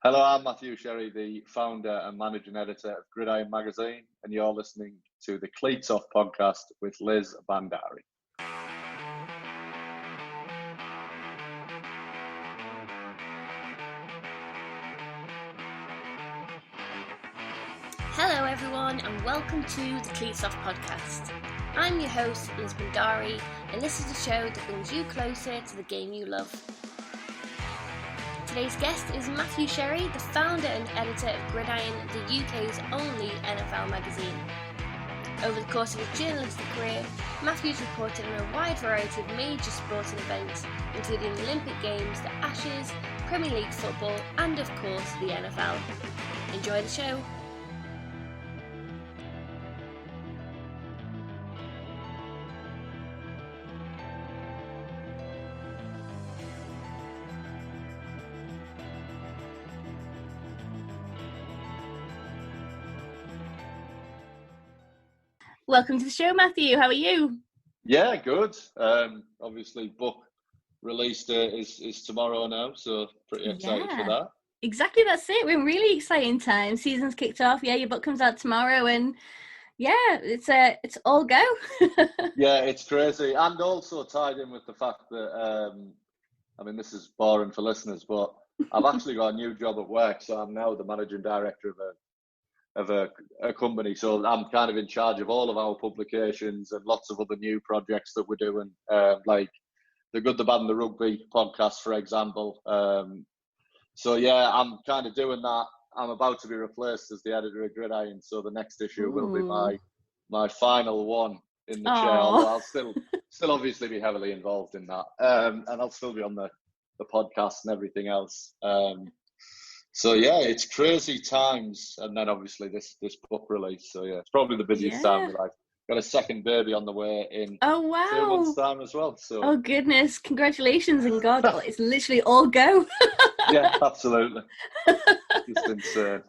Hello, I'm Matthew Sherry, the founder and managing editor of Gridiron Magazine, and you're listening to the Cleats Off podcast with Liz Bhandari. Hello everyone and welcome to the Cleats Off podcast. I'm your host Liz Bhandari and this is the show that brings you closer to the game you love. Today's guest is Matthew Sherry, the founder and editor of Gridiron, the UK's only NFL magazine. Over the course of his journalistic career, Matthew's reported on a wide variety of major sporting events, including the Olympic Games, the Ashes, Premier League football and of course the NFL. Enjoy the show. Welcome to the show, Matthew. How are you? Yeah, good. Obviously, book release date is tomorrow now, so pretty excited for that. Exactly, that's it. We're in really exciting time. Season's kicked off. Yeah, your book comes out tomorrow, and yeah, it's all go. Yeah, it's crazy, and also tied in with the fact that I mean, this is boring for listeners, but I've actually got a new job at work, so I'm now the managing director of a company, so I'm kind of in charge of all of our publications and lots of other new projects that we're doing, like the Good, the Bad and the Rugby podcast, for example. So yeah, I'm kind of doing that. I'm about to be replaced as the editor of Gridiron, so the next issue will be my final one in the chair. Although I'll still obviously be heavily involved in that, and I'll still be on the podcast and everything else. So yeah, it's crazy times, and then obviously this book release. So yeah, it's probably the busiest time. I've got a second baby on the way in 2 months' time as well. So oh goodness, congratulations and God, it's literally all go. Yeah, absolutely, just insane.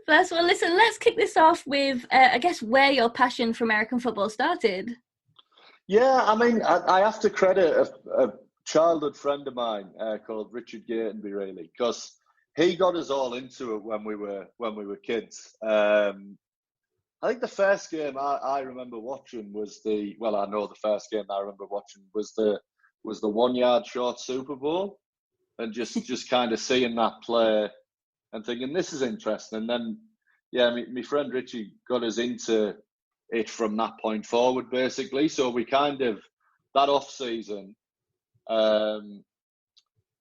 First of all, listen, let's kick this off with I guess where your passion for American football started. Yeah, I mean, I have to credit a childhood friend of mine called Richard Gatenby, really, because he got us all into it when we were kids. I think the first game I remember watching was the 1 yard short Super Bowl, and just kind of seeing that play and thinking this is interesting. And then my friend Richie got us into it from that point forward, basically. So we kind of, that off season,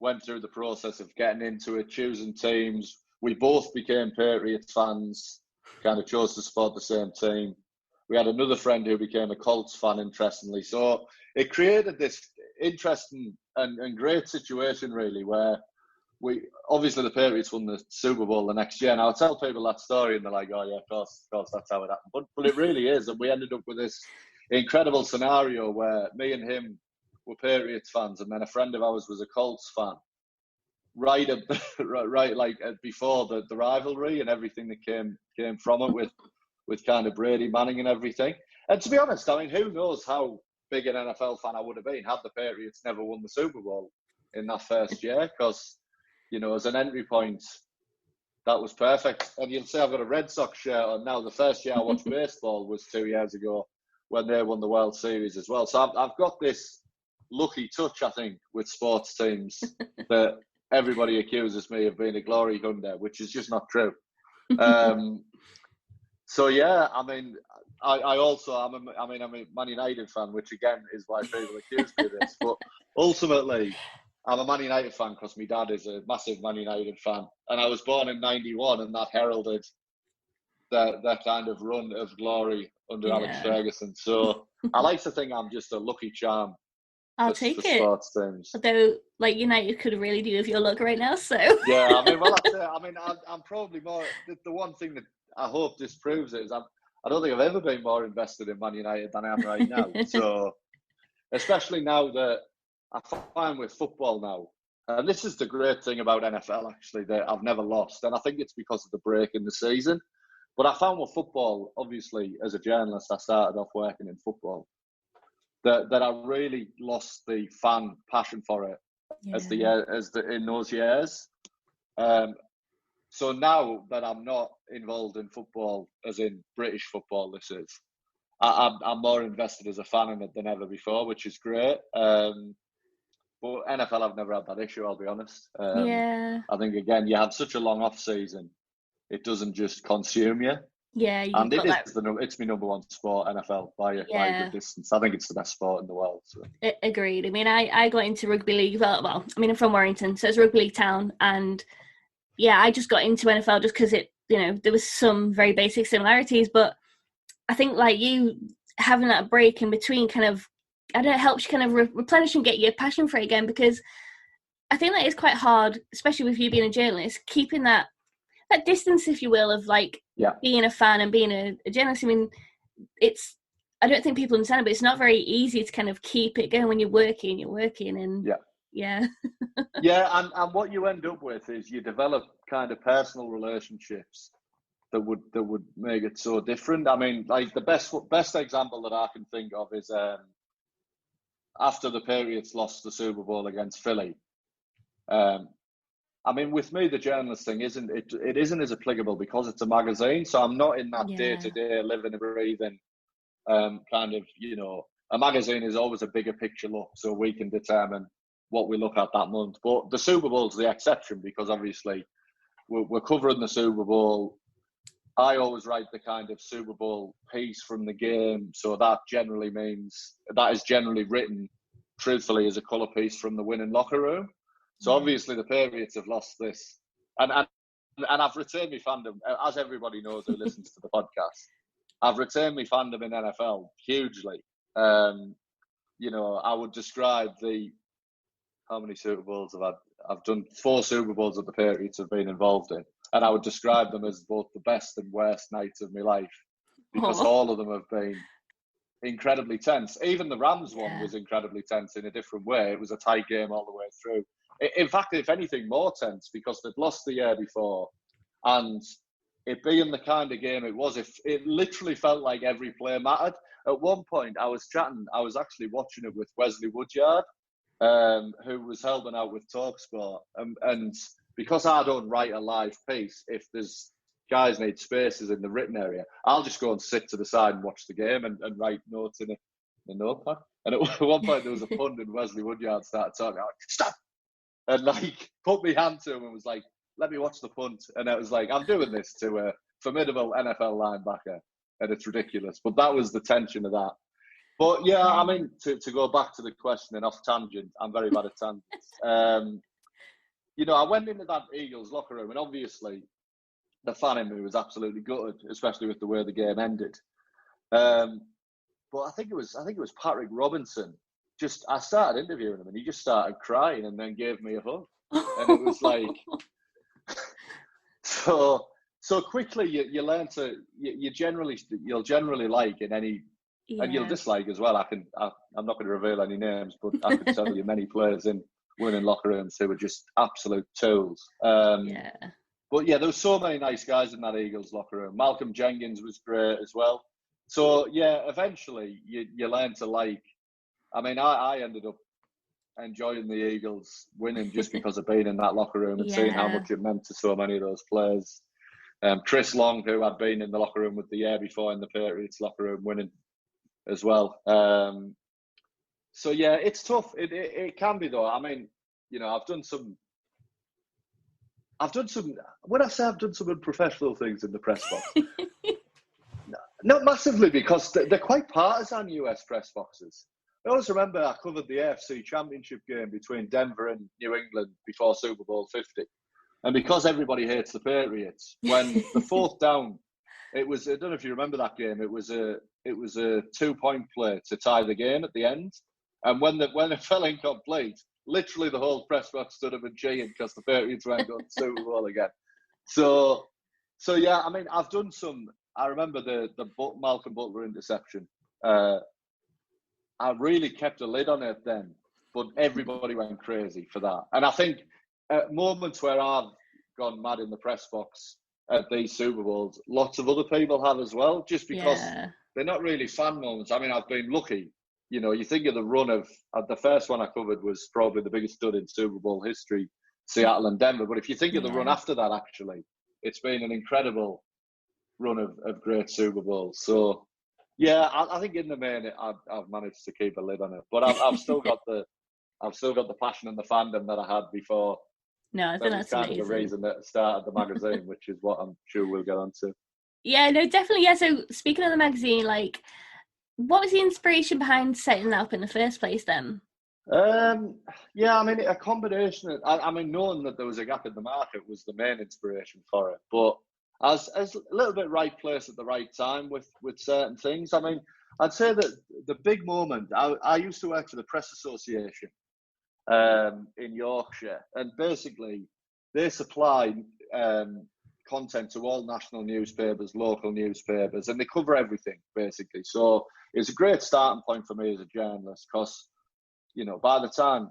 went through the process of getting into it, choosing teams. We both became Patriots fans, kind of chose to support the same team. We had another friend who became a Colts fan, interestingly. So it created this interesting and great situation, really, where obviously the Patriots won the Super Bowl the next year. And I'll tell people that story and they're like, oh yeah, of course, that's how it happened. But it really is. And we ended up with this incredible scenario where me and him were Patriots fans, and then a friend of ours was a Colts fan. Right, before the rivalry and everything that came from it, with kind of Brady, Manning, and everything. And to be honest, I mean, who knows how big an NFL fan I would have been had the Patriots never won the Super Bowl in that first year? Because, you know, as an entry point, that was perfect. And you'll say I've got a Red Sox shirt on now. The first year I watched baseball was 2 years ago when they won the World Series as well. So I've got this lucky touch, I think, with sports teams that everybody accuses me of being a glory hunter, which is just not true. So yeah, I mean, I'm a Man United fan, which again is why people accuse me of this. But ultimately, I'm a Man United fan because my dad is a massive Man United fan, and I was born in '91, and that heralded that kind of run of glory under Alex Ferguson. So I like to think I'm just a lucky charm. I'll take it. Sports teams. Although, like, United could really do with your luck right now, so. Yeah, I mean, well, that's it. I mean, I'm probably more, the one thing that I hope disproves it is I don't think I've ever been more invested in Man United than I am right now. So, especially now that I find with football now, and this is the great thing about NFL, actually, that I've never lost. And I think it's because of the break in the season. But I found with football, obviously, as a journalist, I started off working in football. That I really lost the fan passion for it in those years. So now that I'm not involved in football, as in British football, this is, I'm more invested as a fan in it than ever before, which is great. But NFL, I've never had that issue, I'll be honest. I think, again, you have such a long off season, it doesn't just consume you. Yeah, and it's my number one sport, NFL, by a good distance. I think it's the best sport in the world. So. Agreed. I mean, I got into rugby league. Well, I mean, I'm from Warrington, so it's a rugby league town, and yeah, I just got into NFL just because there was some very basic similarities. But I think, like you, having that break in between kind of, it helps you kind of replenish and get your passion for it again, because I think that is quite hard, especially with you being a journalist, keeping that distance, if you will, of being a fan and being a journalist. I mean, I don't think people understand it, but it's not very easy to kind of keep it going when you're working and yeah. And what you end up with is you develop kind of personal relationships that would make it so different. I mean, like the best example that I can think of is after the Patriots lost the Super Bowl against Philly. I mean, with me, the journalist thing isn't as applicable because it's a magazine. So I'm not in that day-to-day living and breathing kind of, a magazine is always a bigger picture look, so we can determine what we look at that month. But the Super Bowl's the exception because obviously we're covering the Super Bowl. I always write the kind of Super Bowl piece from the game. So that generally means that is generally written truthfully as a colour piece from the winning locker room. So obviously the Patriots have lost this, and I've retained my fandom, as everybody knows who listens to the podcast. I've retained my fandom in NFL hugely. I would describe how many Super Bowls have I've done 4 Super Bowls that the Patriots have been involved in, and I would describe them as both the best and worst nights of my life because all of them have been incredibly tense. Even the Rams one was incredibly tense in a different way. It was a tight game all the way through. In fact, if anything, more tense because they'd lost the year before, and it being the kind of game it was, it literally felt like every play mattered. At one point, I was actually watching it with Wesley Woodyard, who was helping out with TalkSport, and because I don't write a live piece, if there's guys need spaces in the written area, I'll just go and sit to the side and watch the game and write notes in a notepad. And at one point, there was a punt, and Wesley Woodyard started talking. I was like, stop! And put my hand to him and was like, let me watch the punt. And I was like, I'm doing this to a formidable NFL linebacker, and it's ridiculous. But that was the tension of that. But yeah, I mean, to go back to the question and off tangent, I'm very bad at tangents. I went into that Eagles locker room, and obviously the fan in me was absolutely gutted, especially with the way the game ended. But I think it was Patrick Robinson. I started interviewing him and he just started crying and then gave me a hug. And it was like, so quickly you learn to, you'll generally like in any, and you'll dislike as well. I'm not going to reveal any names, but I can tell you many players in winning locker rooms who were just absolute tools. But yeah, there were so many nice guys in that Eagles locker room. Malcolm Jenkins was great as well. So yeah, eventually you learn to like. I mean, I ended up enjoying the Eagles winning just because of being in that locker room and seeing how much it meant to so many of those players. Chris Long, who had been in the locker room with the year before in the Patriots locker room, winning as well. So yeah, it's tough. It can be though. I mean, I've done some. When I say I've done some unprofessional things in the press box, not massively because they're quite partisan US press boxes. I always remember I covered the AFC Championship game between Denver and New England before Super Bowl 50. And because everybody hates the Patriots, when the fourth down, it was, I don't know if you remember that game, it was a 2-point play to tie the game at the end. And when it fell incomplete, literally the whole press box stood up and cheered because the Patriots weren't going to Super Bowl again. So yeah, I mean, I've done some, I remember the Malcolm Butler interception. I really kept a lid on it then, but everybody went crazy for that. And I think at moments where I've gone mad in the press box at these Super Bowls, lots of other people have as well, just because they're not really fan moments. I mean, I've been lucky you think of the run of the first one I covered was probably the biggest stud in Super Bowl history, Seattle and Denver. But if you think of the run after that, actually, it's been an incredible run of great Super Bowls. So, yeah, I think in the main, I've managed to keep a lid on it. But I've still got the passion and the fandom that I had before. No, I think that's kind amazing. of the reason that started the magazine, which is what I'm sure we'll get onto. Yeah, no, definitely. Yeah. So speaking of the magazine, like, what was the inspiration behind setting that up in the first place then? Yeah, I mean, a combination of, I mean, knowing that there was a gap in the market was the main inspiration for it. But as a little bit right place at the right time with certain things. I mean, I'd say that the big moment, I used to work for the Press Association in Yorkshire, and basically they supply content to all national newspapers, local newspapers, and they cover everything basically. So it's a great starting point for me as a journalist, because by the time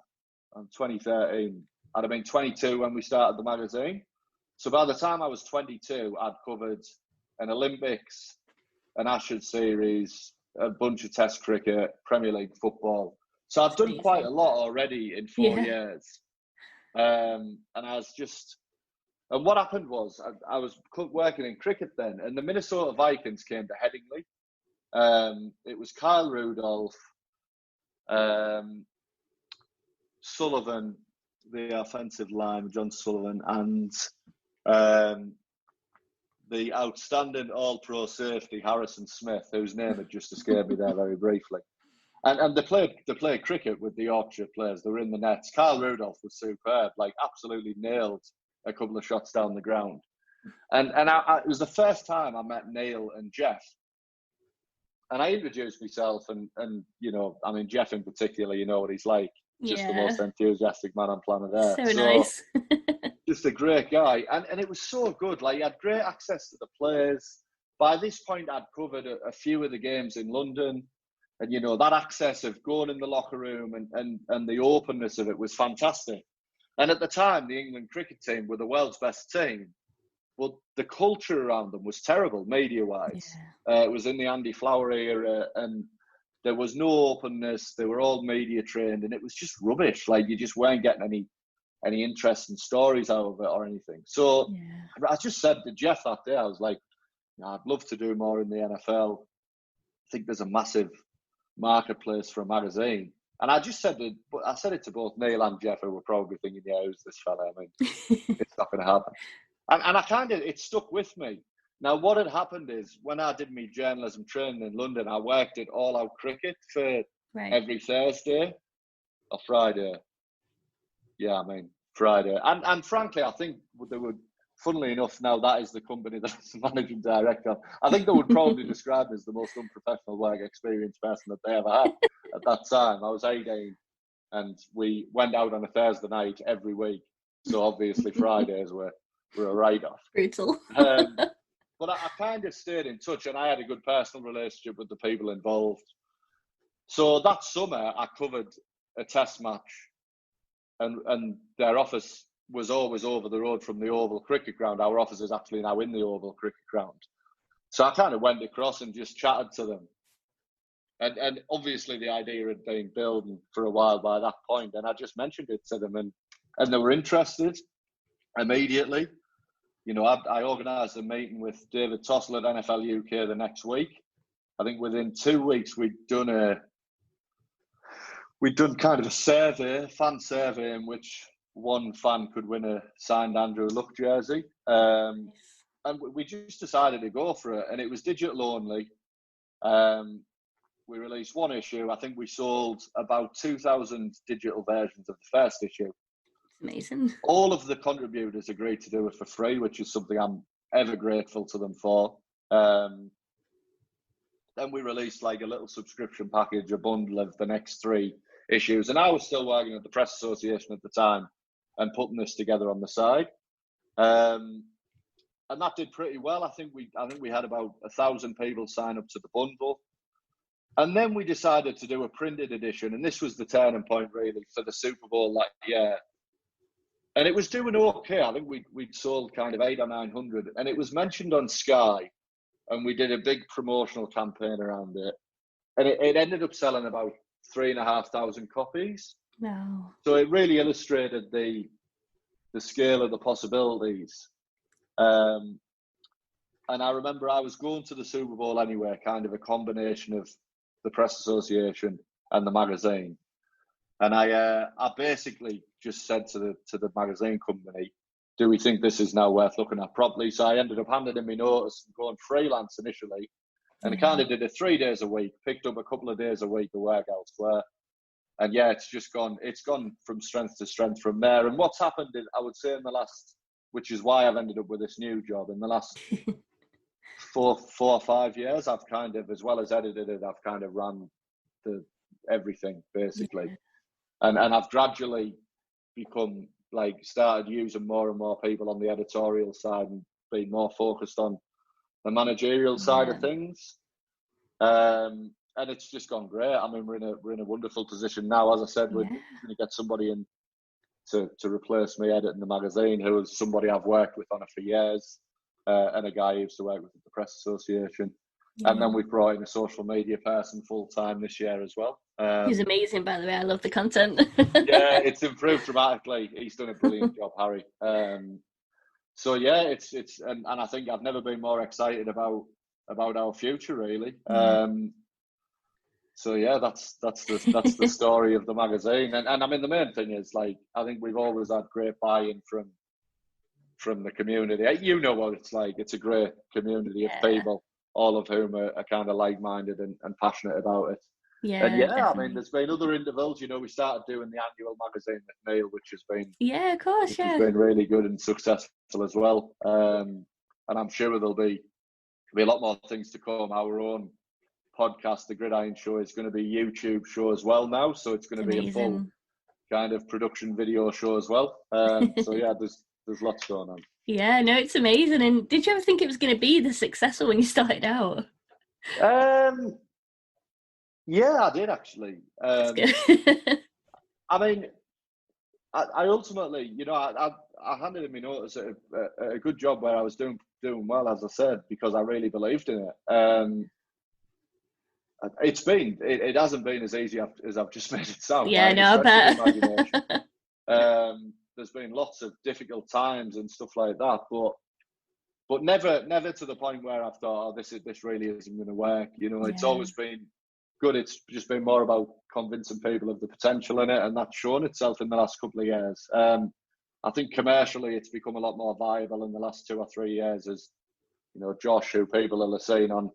I'm 2013, I'd have been 22 when we started the magazine. So by the time I was 22, I'd covered an Olympics, an Ashes series, a bunch of Test cricket, Premier League football. So I've done quite a lot already in 4 years. And I was and what happened was I was working in cricket then, and the Minnesota Vikings came to Headingley. It was Kyle Rudolph, Sullivan, the offensive line, John Sullivan, and the outstanding all-pro safety, Harrison Smith, whose name had just escaped me there very briefly. And they played cricket with the Yorkshire players. They were in the nets. Kyle Rudolph was superb, like absolutely nailed a couple of shots down the ground. And it was the first time I met Neil and Jeff. And I introduced myself, and I mean, Jeff in particular, you know what he's like. Just the most enthusiastic man on planet Earth. So nice. Just a great guy. And it was so good. Like, he had great access to the players. By this point, I'd covered a few of the games in London. And, that access of going in the locker room and the openness of it was fantastic. And at the time, the England cricket team were the world's best team. But the culture around them was terrible, media-wise. Yeah. It was in the Andy Flower era, and there was no openness. They were all media trained, and it was just rubbish. Like, you just weren't getting any interesting stories out of it or anything. So I just said to Jeff that day, I was like, I'd love to do more in the NFL. I think there's a massive marketplace for a magazine. And I just said it to both Neil and Jeff, who were probably thinking, yeah, who's this fella? I mean, it's not going to happen. And it stuck with me. Now, what had happened is, when I did my journalism training in London, I worked at All Out Cricket for every Thursday or Friday. Yeah, I mean, Friday. And frankly, I think they would, funnily enough, now that is the company that's the managing director, I think they would probably describe me as the most unprofessional work experience person that they ever had at that time. I was 18, and we went out on a Thursday night every week. So obviously Fridays were a write-off. Brutal. But I kind of stayed in touch, and I had a good personal relationship with the people involved. So that summer, I covered a test match, and their office was always over the road from the Oval Cricket Ground. Our office is actually now in the Oval Cricket Ground. So I kind of went across and just chatted to them. And obviously the idea had been building for a while by that point, and I just mentioned it to them, and they were interested immediately. I organised a meeting with David Tossell at NFL UK the next week. I think within 2 weeks we'd done kind of a fan survey, in which one fan could win a signed Andrew Luck jersey. And we just decided to go for it, and it was digital only. We released one issue. I think we sold about 2,000 digital versions of the first issue. Amazing. All of the contributors agreed to do it for free, which is something I'm ever grateful to them for. Then we released like a little subscription package, a bundle of the next 3 issues. And I was still working at the Press Association at the time and putting this together on the side. And that did pretty well. I think we had about 1,000 people sign up to the bundle. And then we decided to do a printed edition. And this was the turning point, really, for the Super Bowl that year. And it was doing okay. I think we'd sold kind of 800 or 900. And it was mentioned on Sky. And we did a big promotional campaign around it. And it ended up selling about 3,500 copies. Wow. So it really illustrated the scale of the possibilities. And I remember I was going to the Super Bowl anyway, kind of a combination of the Press Association and the magazine. And I basically just said to the magazine company, do we think this is now worth looking at properly? So I ended up handing in my notice and going freelance initially. And I kind of did it 3 days a week, picked up a couple of days a week of work elsewhere. And yeah, it's gone from strength to strength from there. And what's happened, I would say in the last, which is why I've ended up with this new job, in the last 4 or 5 years, I've kind of, as well as edited it, I've kind of run everything basically. Yeah. And I've gradually become started using more and more people on the editorial side and being more focused on the managerial side of things. And it's just gone great. I mean, we're in a wonderful position now. As I said, we're going to get somebody in to replace me editing the magazine, who is somebody I've worked with on it for years, and a guy who used to work with the Press Association. And then we've brought in a social media person full time this year as well. He's amazing, by the way. I love the content. Yeah, it's improved dramatically. He's done a brilliant job, Harry. So yeah, it's and I think I've never been more excited about our future, really. So yeah, that's the story of the magazine. And I mean, the main thing is, I think we've always had great buy-in from the community. You know what it's like. It's a great community of people, all of whom are kind of like-minded and passionate about it. Yeah, and definitely. I mean, there's been other intervals. We started doing the annual magazine with Neil, which has been has been really good and successful as well. And I'm sure there'll be a lot more things to come. Our own podcast, the Gridiron Show, is going to be a YouTube show as well now, so it's going to be a full kind of production video show as well. So yeah, there's lots going on. Yeah, no, it's amazing. And did you ever think it was going to be this successful when you started out? Yeah, I did actually. That's good. I mean, I ultimately, I handed in my notice at a good job where I was doing well, as I said, because I really believed in it. It hasn't been as easy as I've just made it sound. Yeah, no, I bet. There's been lots of difficult times and stuff like that, but never to the point where I've thought, this really isn't going to work. It's always been good. It's just been more about convincing people of the potential in it, and that's shown itself in the last couple of years. I think commercially it's become a lot more viable in the last 2 or 3 years, as Josh, who people will have seen on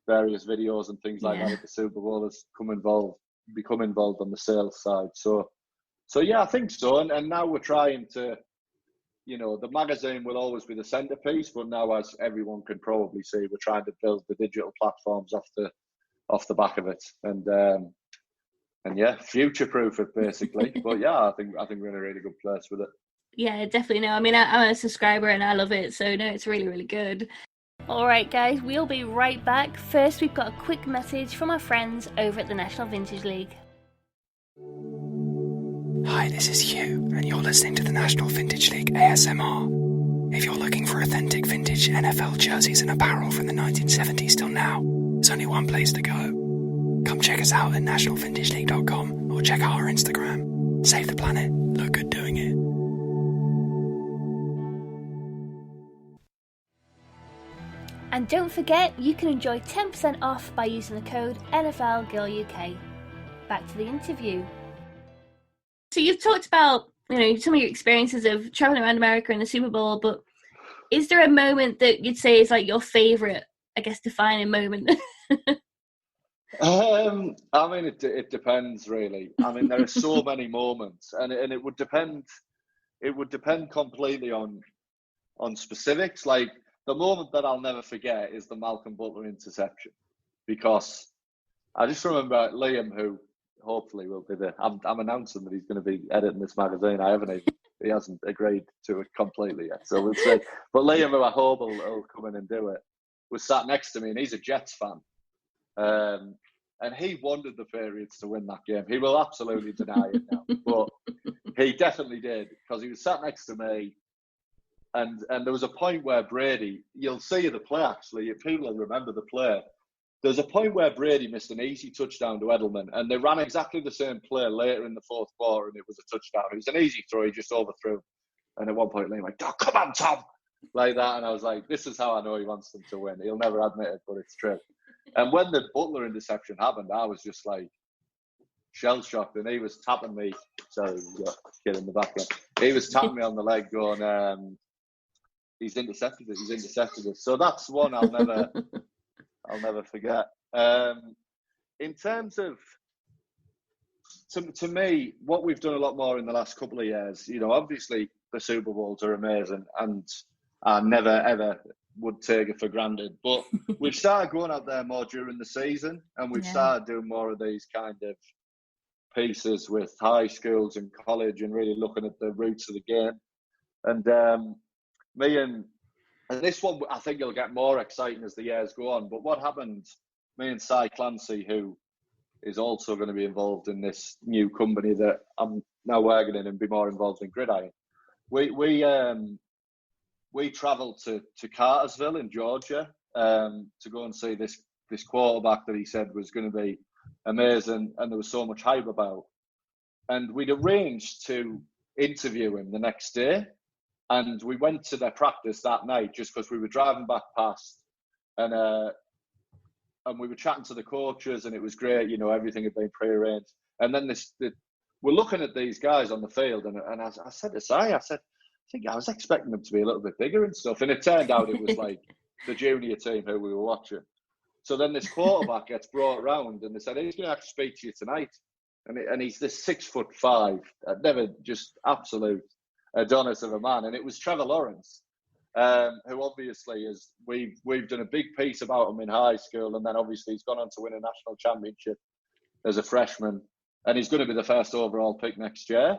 various videos and things like that at the Super Bowl, has become involved on the sales side. So yeah, I think so. And now we're trying to, the magazine will always be the centerpiece, but now, as everyone can probably see, we're trying to build the digital platforms off the back of it, and yeah, future-proof it basically. But yeah, I think we're in a really good place with it. Yeah, definitely. No, I mean, I'm a subscriber and I love it, so no, it's really, really good. All right, guys, we'll be right back. First, we've got a quick message from our friends over at the National Vintage League. Hi, this is Hugh, and you're listening to the National Vintage League ASMR. If you're looking for authentic vintage NFL jerseys and apparel from the 1970s till now, there's only one place to go. Come check us out at nationalvintageleague.com or check out our Instagram. Save the planet, look good doing it. And don't forget, you can enjoy 10% off by using the code NFLGirlUK. Back to the interview. So you've talked about, some of your experiences of traveling around America in the Super Bowl, but is there a moment that you'd say is your favourite, I guess, defining moment? I mean, it depends really. I mean, there are so many moments, and it would depend. It would depend completely on specifics. Like, the moment that I'll never forget is the Malcolm Butler interception, because I just remember Liam, who hopefully will be there. I'm announcing that he's going to be editing this magazine. He hasn't agreed to it completely yet, so we'll see. But Liam, who I hope will come in and do it, was sat next to me, and he's a Jets fan. And he wanted the Patriots to win that game. He will absolutely deny it now, but he definitely did, because he was sat next to me. And there was a point where Brady, you'll see the play actually, if people will remember the play, there's a point where Brady missed an easy touchdown to Edelman, and they ran exactly the same play later in the fourth quarter, and it was a touchdown. It was an easy throw, he just overthrew. And at one point, Liam went, "Oh, come on, Tom," like that. And I was like, this is how I know he wants them to win. He'll never admit it, but it's true. And when the Butler interception happened, I was just like shell-shocked, and he was tapping me. Sorry, kid in the background. He was tapping me on the leg going, he's intercepted it, he's intercepted it. So that's one I'll never forget. In terms of, to me, what we've done a lot more in the last couple of years, you know, obviously the Super Bowls are amazing, and I never, ever would take it for granted. But we've started going out there more during the season, and we've started doing more of these kind of pieces with high schools and college, and really looking at the roots of the game. And and this one, I think it'll get more exciting as the years go on. But what happened, me and Cy Clancy, who is also going to be involved in this new company that I'm now working in and be more involved in Gridiron. We travelled to Cartersville in Georgia to go and see this quarterback that he said was going to be amazing, and there was so much hype about. And we'd arranged to interview him the next day, and we went to their practice that night just because we were driving back past, and we were chatting to the coaches, and it was great. You know, everything had been prearranged. And then we're looking at these guys on the field, and I said to Si, I think I was expecting them to be a little bit bigger and stuff. And it turned out it was like the junior team who we were watching. So then this quarterback gets brought around, and they said, he's going to have to speak to you tonight. And he's this 6'5", never, just absolute Adonis of a man. And it was Trevor Lawrence, who obviously is, we've done a big piece about him in high school, and then obviously he's gone on to win a national championship as a freshman, and he's going to be the first overall pick next year.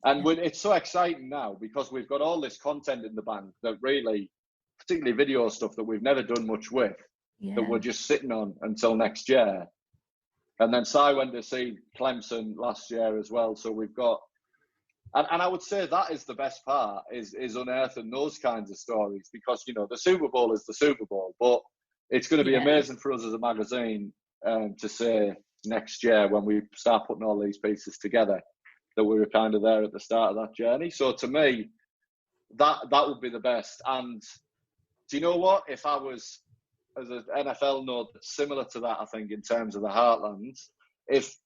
And it's so exciting now because we've got all this content in the bank that really, particularly video stuff that we've never done much with, that we're just sitting on until next year. And then Cy went to see Clemson last year as well. So we've got, and I would say that is the best part, is unearthing those kinds of stories, because, you know, the Super Bowl is the Super Bowl, but it's going to be amazing for us as a magazine to say next year, when we start putting all these pieces together, that we were kind of there at the start of that journey. So to me, that would be the best. And do you know what? If I was, as an NFL node that's similar to that, I think, in terms of the heartlands, if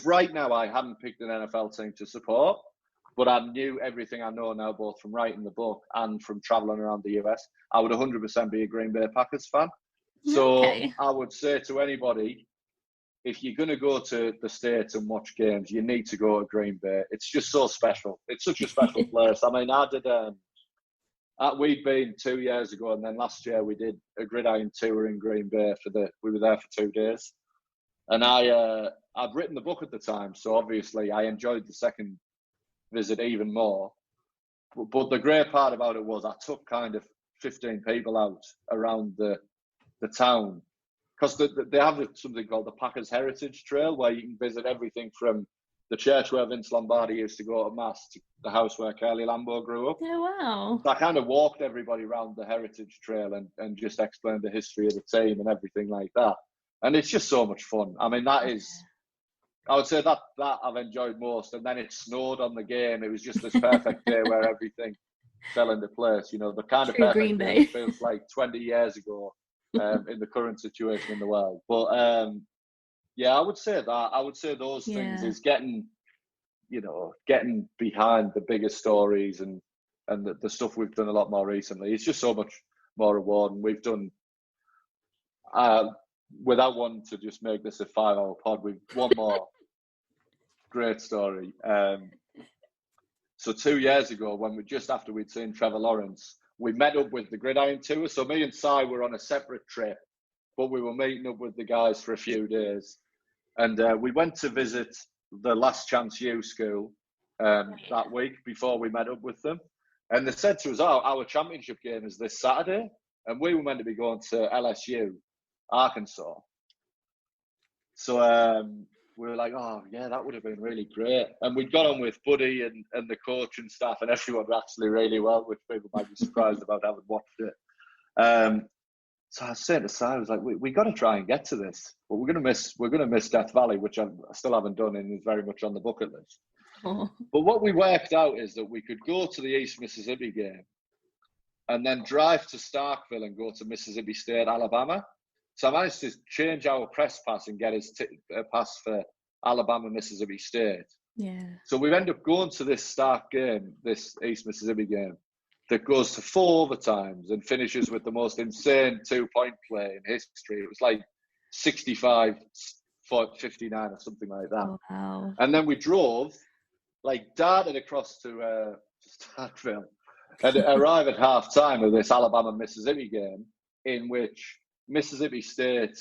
right now I hadn't picked an NFL team to support, but I knew everything I know now, both from writing the book and from traveling around the US, I would 100% be a Green Bay Packers fan. So I would say to anybody, if you're going to go to the States and watch games, you need to go to Green Bay. It's just so special. It's such a special place. I mean, I did, we'd been 2 years ago, and then last year we did a Gridiron tour in Green Bay we were there for 2 days. And I'd written the book at the time, so obviously I enjoyed the second visit even more. But the great part about it was I took kind of 15 people out around the town, because they have something called the Packers Heritage Trail, where you can visit everything from the church where Vince Lombardi used to go to mass to the house where Curly Lambeau grew up. Oh, wow. So I kind of walked everybody around the Heritage Trail and just explained the history of the team and everything like that. And it's just so much fun. I mean, I would say that I've enjoyed most. And then it snowed on the game. It was just this perfect day where everything fell into place. You know, the kind of perfect day feels like 20 years ago in the current situation in the world. But I would say that. I would say those things is getting behind the bigger stories and the stuff we've done a lot more recently. It's just so much more rewarding. We've done, without wanting to just make this a 5-hour pod, we've one more great story. So 2 years ago, after we'd seen Trevor Lawrence, we met up with the Gridiron tour. So me and Cy were on a separate trip, but we were meeting up with the guys for a few days. And we went to visit the Last Chance U school that week before we met up with them. And they said to us, our championship game is this Saturday. And we were meant to be going to LSU, Arkansas. So we were like, oh, yeah, that would have been really great. And we'd got on with Buddy and the coach and staff and everyone actually really well, which people might be surprised about having watched it. So I was saying to Si, I was like, we got to try and get to this, but we're gonna miss Death Valley, which I still haven't done and is very much on the bucket list. Oh. But what we worked out is that we could go to the East Mississippi game and then drive to Starkville and go to Mississippi State, Alabama. So I managed to change our press pass and get his pass for Alabama, Mississippi State. Yeah. So we've ended up going to this Stark game, this East Mississippi game, that goes to 4 overtimes and finishes with the most insane 2-point play in history. It was like 65-59 or something like that. Oh, wow. And then we drove, darted across to Starkville and arrived at half-time of this Alabama-Mississippi game, in which Mississippi State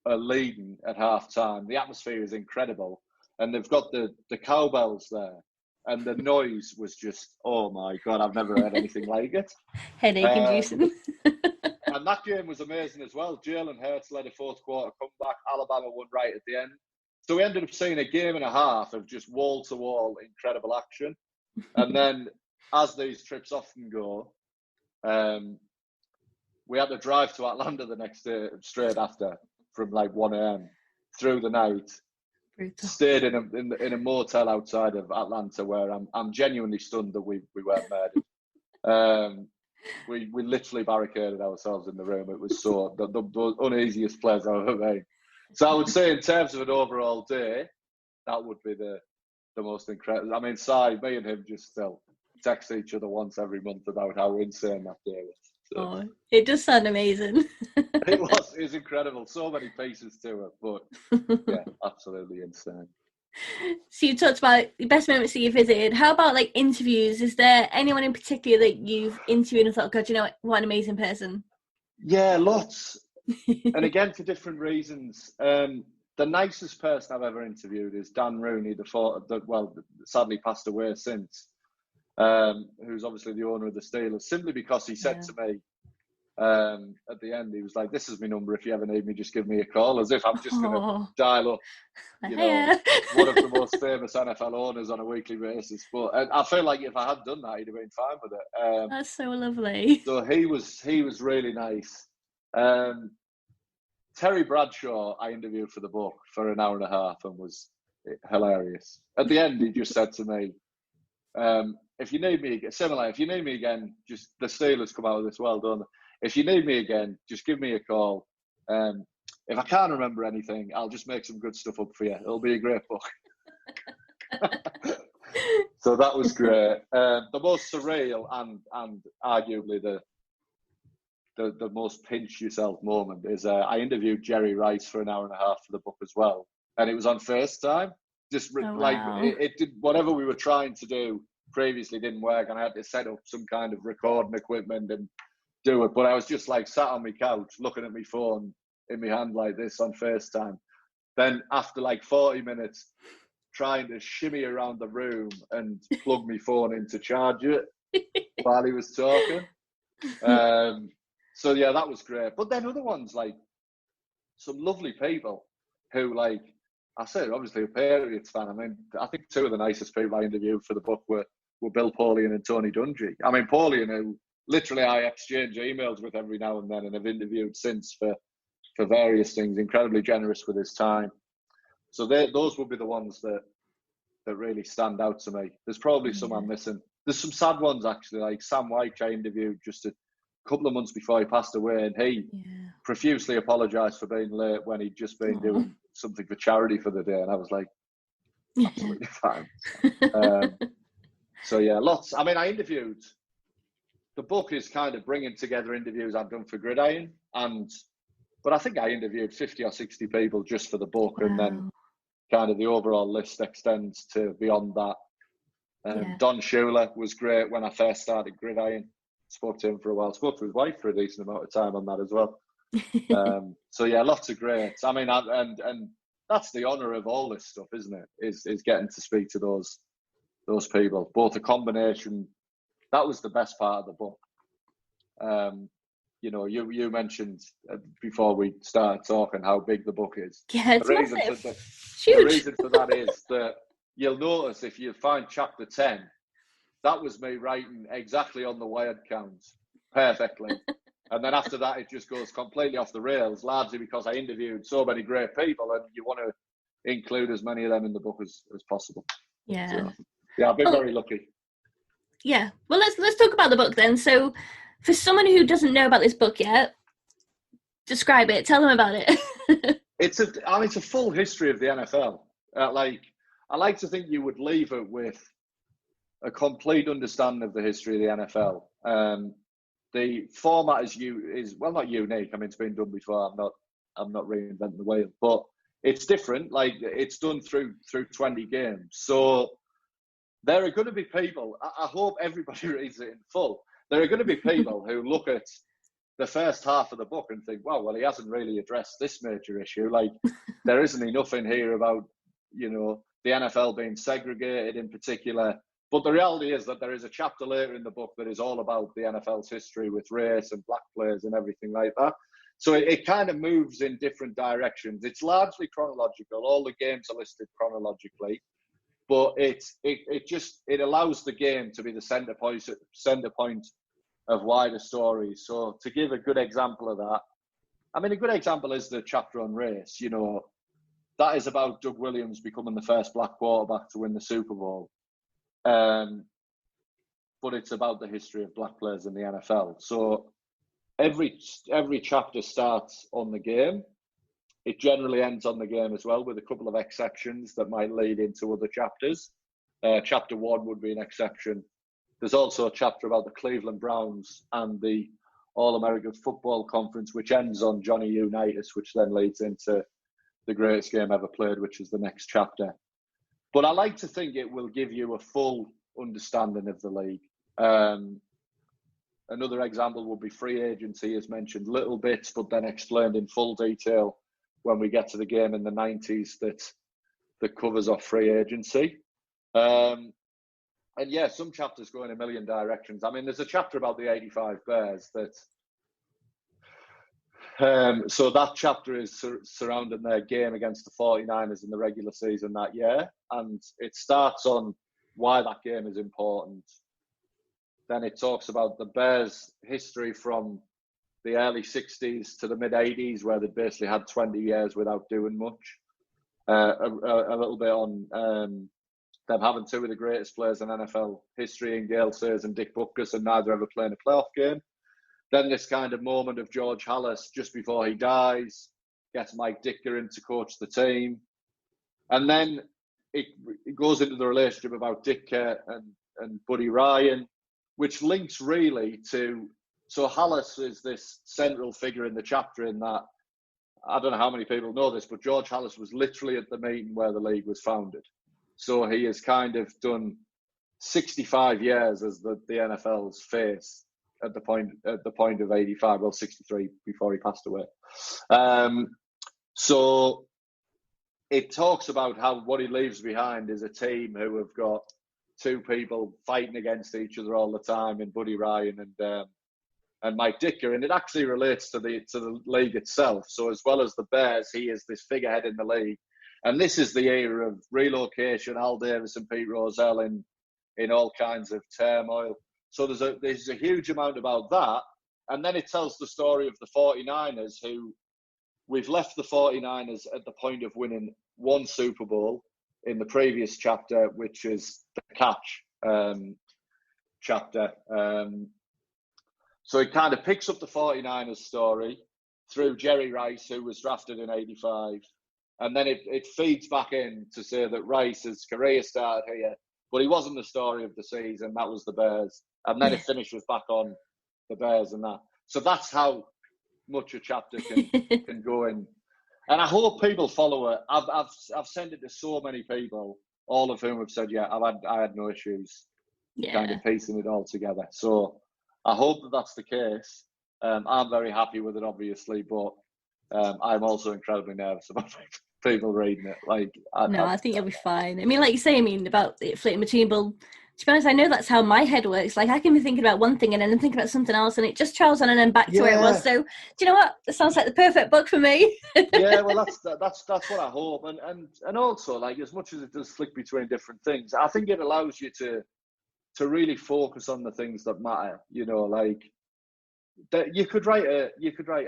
are leading at half-time. The atmosphere is incredible. And they've got the cowbells there. And the noise was just, oh my God, I've never heard anything like it. Headache-inducing. And that game was amazing as well. Jalen Hurts led a fourth quarter comeback. Alabama won right at the end. So we ended up seeing a game and a half of just wall-to-wall incredible action. And then, as these trips often go, we had to drive to Atlanta the next day straight after from 1 a.m. through the night. Brutal. Stayed in a motel outside of Atlanta, where I'm genuinely stunned that we weren't murdered. We literally barricaded ourselves in the room. It was so the uneasiest place I've ever been. So I would say, in terms of an overall day, that would be the most incredible. I mean, me and him just still text each other once every month about how insane that day was. So, Oh, it does sound amazing. it was incredible. So many pieces to it, but yeah, absolutely insane. So you talked about the best moments that you visited. How about interviews? Is there anyone in particular that you've interviewed and thought, God, what an amazing person? Yeah, lots. And again, for different reasons. The nicest person I've ever interviewed is Dan Rooney, sadly passed away since, who's obviously the owner of the Steelers, simply because he said to me at the end, he was like, "This is my number. If you ever need me, just give me a call," as if I'm just going to dial up, one of the most famous NFL owners on a weekly basis. But I feel like if I had done that, he'd have been fine with it. That's so lovely. So he was really nice. Terry Bradshaw, I interviewed for the book for an hour and a half and was hilarious. At the end, he just said to me, if you need me again, just the Steelers come out of this, well done. If you need me again, just give me a call. If I can't remember anything, I'll just make some good stuff up for you. It'll be a great book. So that was great. The most surreal and arguably the most pinch yourself moment is I interviewed Jerry Rice for an hour and a half for the book as well, and it was on FaceTime. It did, whatever we were trying to do previously didn't work, and I had to set up some kind of recording equipment and do it. But I was just sat on my couch looking at my phone in my hand like this on FaceTime. Then after 40 minutes trying to shimmy around the room and plug my phone in to charge it while he was talking. So yeah, that was great. But then other ones, some lovely people who, I said, obviously a Patriots fan. I mean, I think two of the nicest people I interviewed for the book were Bill Polian and Tony Dungy. I mean, Polian, who literally I exchange emails with every now and then and have interviewed since for various things, incredibly generous with his time. So those would be the ones that really stand out to me. There's probably some I'm missing. There's some sad ones, actually, like Sam White I interviewed just a couple of months before he passed away, and he profusely apologised for being late when he'd just been doing something for charity for the day, and I was like, absolutely fine. So yeah, lots. I mean, I interviewed. The book is kind of bringing together interviews I've done for Gridiron, but I think I interviewed 50 or 60 people just for the book, and then kind of the overall list extends to beyond that. Don Shula was great when I first started Gridiron. Spoke to him for a while. Spoke to his wife for a decent amount of time on that as well. So yeah, lots of greats. I mean, and that's the honour of all this stuff, isn't it? Is getting to speak to those people. Both a combination. That was the best part of the book. You mentioned before we started talking how big the book is. Yeah, it's massive. The reason for that is that you'll notice if you find chapter 10, that was me writing exactly on the word count, perfectly. And then after that, it just goes completely off the rails, largely because I interviewed so many great people, and you want to include as many of them in the book as possible. Yeah. So, yeah, I've been very lucky. Yeah. Well, let's talk about the book then. So, for someone who doesn't know about this book yet, describe it. Tell them about it. It's a full history of the NFL. I like to think you would leave it with a complete understanding of the history of the NFL. The format is well, not unique. I mean, it's been done before. I'm not reinventing the wheel, but it's different. Like, it's done through 20 games. So there are going to be people. I hope everybody reads it in full. There are going to be people who look at the first half of the book and think, well, he hasn't really addressed this major issue. Like, there isn't enough in here about, the NFL being segregated in particular. But the reality is that there is a chapter later in the book that is all about the NFL's history with race and black players and everything like that. So it kind of moves in different directions. It's largely chronological. All the games are listed chronologically, but it allows the game to be the center point of wider stories. So to give a good example of that, I mean, a good example is the chapter on race. That is about Doug Williams becoming the first black quarterback to win the Super Bowl. But it's about the history of black players in the NFL. So every chapter starts on the game. It generally ends on the game as well, with a couple of exceptions that might lead into other chapters. Chapter 1 would be an exception. There's also a chapter about the Cleveland Browns and the All-American Football Conference, which ends on Johnny Unitas, which then leads into the greatest game ever played, which is the next chapter. But I like to think it will give you a full understanding of the league. Another example would be free agency, as mentioned little bits, but then explained in full detail when we get to the game in the 90s that covers off free agency. And yeah, some chapters go in a million directions. I mean, there's a chapter about the 85 Bears that... so that chapter is surrounding their game against the 49ers in the regular season that year. And it starts on why that game is important. Then it talks about the Bears' history from the early 60s to the mid 80s, where they basically had 20 years without doing much. A little bit on them having two of the greatest players in NFL history, in Gale Sayers and Dick Butkus, and neither ever playing a playoff game. Then this kind of moment of George Halas just before he dies, gets Mike Ditka in to coach the team. And then it goes into the relationship about Ditka and Buddy Ryan, which links really to... So Halas is this central figure in the chapter in that, I don't know how many people know this, but George Halas was literally at the meeting where the league was founded. So he has kind of done 65 years as the NFL's face at the point of 85, well, 63 before he passed away. So it talks about how what he leaves behind is a team who have got two people fighting against each other all the time in Buddy Ryan and Mike Ditka, and it actually relates to the league itself. So as well as the Bears, he is this figurehead in the league, and this is the era of relocation, Al Davis and Pete Rozelle in all kinds of turmoil. So there's a huge amount about that. And then it tells the story of the 49ers, who we've left the 49ers at the point of winning one Super Bowl in the previous chapter, which is the catch chapter. So it kind of picks up the 49ers story through Jerry Rice, who was drafted in 85. And then it feeds back in to say that Rice's career started here, but he wasn't the story of the season. That was the Bears. And then it finishes back on the Bears and that. So that's how much a chapter can go in. And I hope people follow it. I've sent it to so many people, all of whom have said, yeah, I had no issues kind of piecing it all together. So I hope that's the case. I'm very happy with it, obviously, but I'm also incredibly nervous about people reading it. I think you'll be fine. I mean, like you say, about it flitting between, but to be honest, I know that's how my head works. Like, I can be thinking about one thing and then I'm thinking about something else, and it just trails on and then back to where it was. So, do you know what? That sounds like the perfect book for me. Yeah, well, that's what I hope, and also, like, as much as it does flick between different things, I think it allows you to really focus on the things that matter. that you could write. I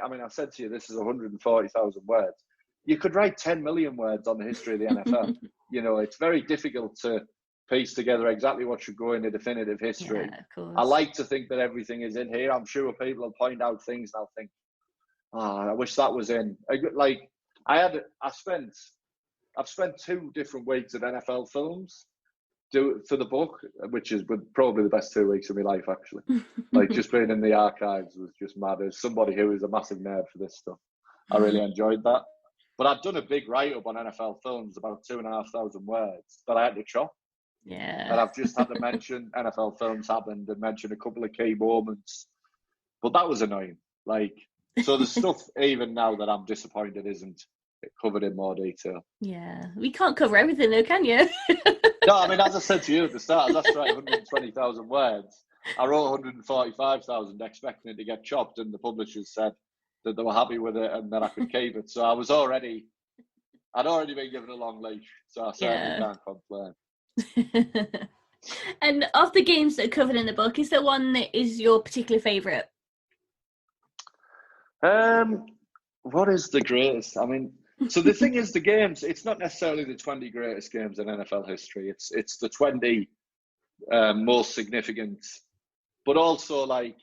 mean, I said to you, this is 140,000 words. You could write 10 million words on the history of the NFL. You know, it's very difficult to piece together exactly what should go in a definitive history. Yeah, of course. I like to think that everything is in here. I'm sure people will point out things and I'll think, I wish that was in. Like, I've spent 2 different weeks of NFL films for the book, which is probably the best 2 weeks of my life, actually. Like, just being in the archives was just mad. As somebody who is a massive nerd for this stuff, I really enjoyed that. But I've done a big write-up on NFL films, about 2,500 words, that I had to chop. Yeah. And I've just had to mention NFL films happened and mention a couple of key moments. But that was annoying. Like, so the stuff even now that I'm disappointed isn't covered in more detail. Yeah. We can't cover everything though, can you? No, I mean, as I said to you at the start, that's right, 120,000 words. I wrote 145,000 expecting it to get chopped, and the publishers said that they were happy with it and that I could keep it. So I'd already been given a long leash, so I certainly can't complain. And of the games that are covered in the book, is there one that is your particular favourite? What is the greatest? I mean, so the thing is, the games, it's not necessarily the 20 greatest games in NFL history. It's the 20 most significant, but also, like,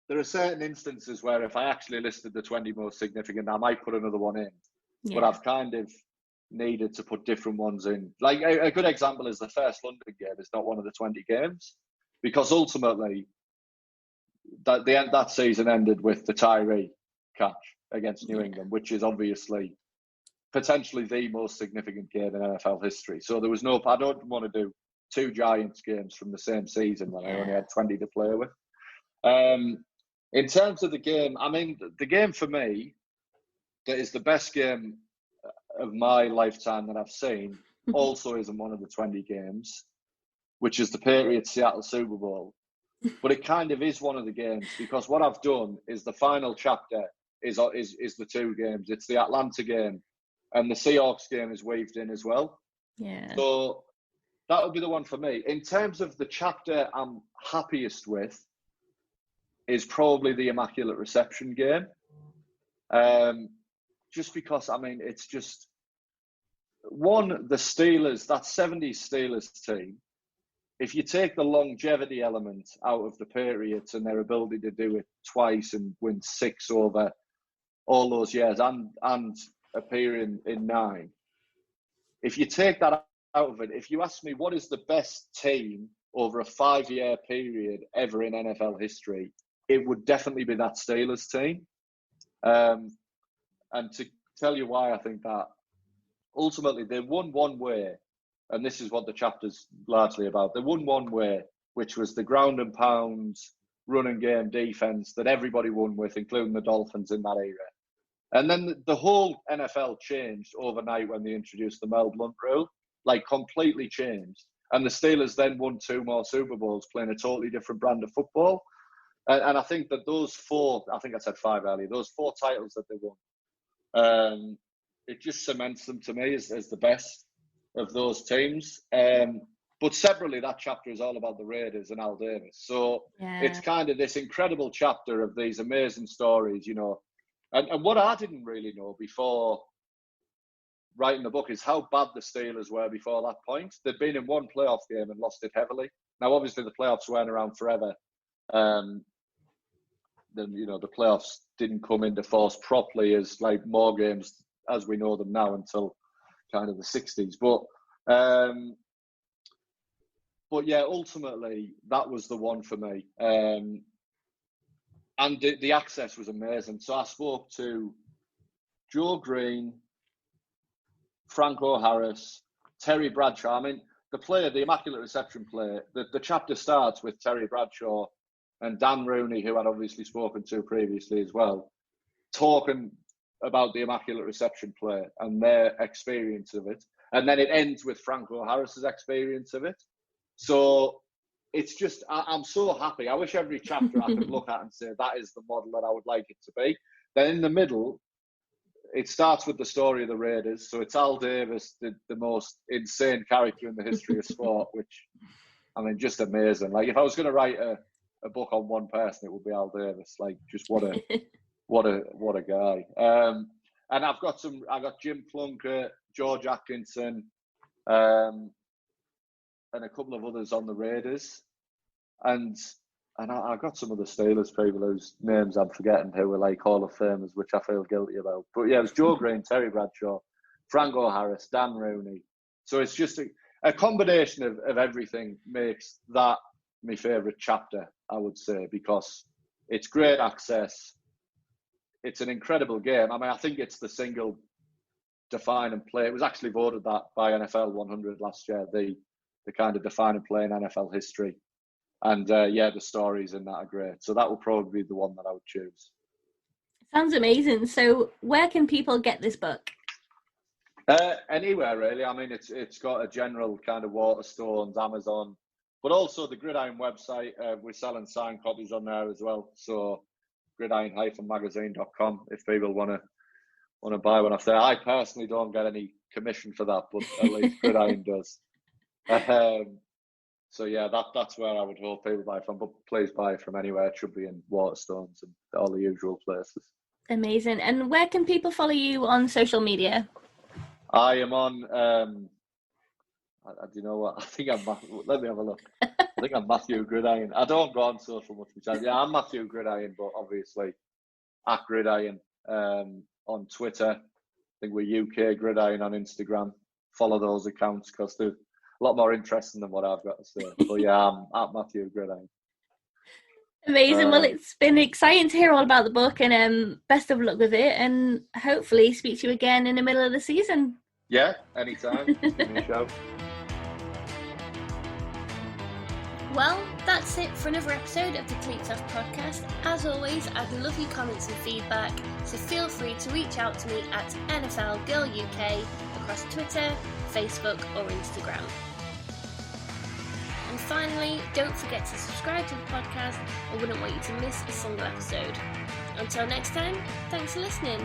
there are certain instances where if I actually listed the 20 most significant, I might put another one in. Yeah. But I've kind of needed to put different ones in. Like, a good example is the first London game is not one of the 20 games, because ultimately that season ended with the Tyree catch against New England, which is obviously potentially the most significant game in NFL history. So there was no, I don't want to do 2 Giants games from the same season when I only had 20 to play with. In terms of the game, I mean, the game for me that is the best game of my lifetime that I've seen also isn't one of the 20 games, which is the Patriots-Seattle Super Bowl. But it kind of is one of the games, because what I've done is the final chapter is the 2 games. It's the Atlanta game and the Seahawks game is weaved in as well. Yeah. So that would be the one for me. In terms of the chapter I'm happiest with is probably the Immaculate Reception game. Just because, I mean, it's just, one, the Steelers, that 70s Steelers team, if you take the longevity element out of the Patriots and their ability to do it twice and win 6 over all those years and appear in 9, if you take that out of it, if you ask me what is the best team over a 5-year period ever in NFL history, it would definitely be that Steelers team. And to tell you why I think that, ultimately they won one way, and this is what the chapter's largely about. They won one way, which was the ground and pound running game defense that everybody won with, including the Dolphins in that era. And then the whole NFL changed overnight when they introduced the Mel Blount rule, like completely changed. And the Steelers then won 2 more Super Bowls playing a totally different brand of football. And I think that those 4, I think I said 5 earlier, those 4 titles that they won, it just cements them to me as the best of those teams. But separately, that chapter is all about the Raiders and Al Davis. So it's kind of this incredible chapter of these amazing stories, you know. And what I didn't really know before writing the book is how bad the Steelers were before that point. They'd been in 1 playoff game and lost it heavily. Now, obviously, the playoffs weren't around forever. Then, you know, the playoffs didn't come into force properly as like more games as we know them now until kind of the 60s. But yeah, ultimately that was the one for me. And the access was amazing. So I spoke to Joe Green, Franco Harris, Terry Bradshaw. I mean, the Immaculate Reception play, the chapter starts with Terry Bradshaw and Dan Rooney, who I'd obviously spoken to previously as well, talking about the Immaculate Reception play and their experience of it. And then it ends with Franco Harris's experience of it. So it's just, I'm so happy. I wish every chapter I could look at and say, that is the model that I would like it to be. Then in the middle, it starts with the story of the Raiders. So it's Al Davis, the most insane character in the history of sport, which, I mean, just amazing. Like, if I was going to write a a book on one person, it would be Al Davis. Like, just what a guy. And I got Jim Plunkett, George Atkinson, and a couple of others on the Raiders, and I got some of the Steelers people whose names I'm forgetting, who were like Hall of Famers, which I feel guilty about. But yeah, it was Joe Green, Terry Bradshaw, Franco Harris, Dan Rooney. So it's just a combination of everything makes that my favourite chapter, I would say, because it's great access. It's an incredible game. I mean, I think it's the single defining play. It was actually voted that by NFL 100 last year, the kind of defining play in NFL history. And the stories in that are great. So that will probably be the one that I would choose. Sounds amazing. So where can people get this book? Anywhere, really. I mean, it's got a general kind of Waterstones, Amazon, but also the Gridiron website. We're selling signed copies on there as well. So gridiron-magazine.com if people want to buy one off there. I personally don't get any commission for that, but at least Gridiron does. So yeah, that's where I would hope people buy from. But please buy from anywhere. It should be in Waterstones and all the usual places. Amazing. And where can people follow you on social media? I am on. Do you know what? I think I'm. Let me have a look. I think I'm Matthew Gridiron. I don't go on social much myself. Yeah, I'm Matthew Gridiron, but obviously at Gridiron on Twitter. I think we're UK Gridiron on Instagram. Follow those accounts because they're a lot more interesting than what I've got to say. But yeah, I'm at Matthew Gridiron. Amazing. Well, it's been exciting to hear all about the book, and best of luck with it, and hopefully speak to you again in the middle of the season. Yeah, anytime. Give me a shout. Well, that's it for another episode of the Cleats Off podcast. As always, I'd love your comments and feedback, so feel free to reach out to me at NFL Girl UK across Twitter, Facebook or Instagram. And finally, don't forget to subscribe to the podcast. I wouldn't want you to miss a single episode. Until next time, thanks for listening.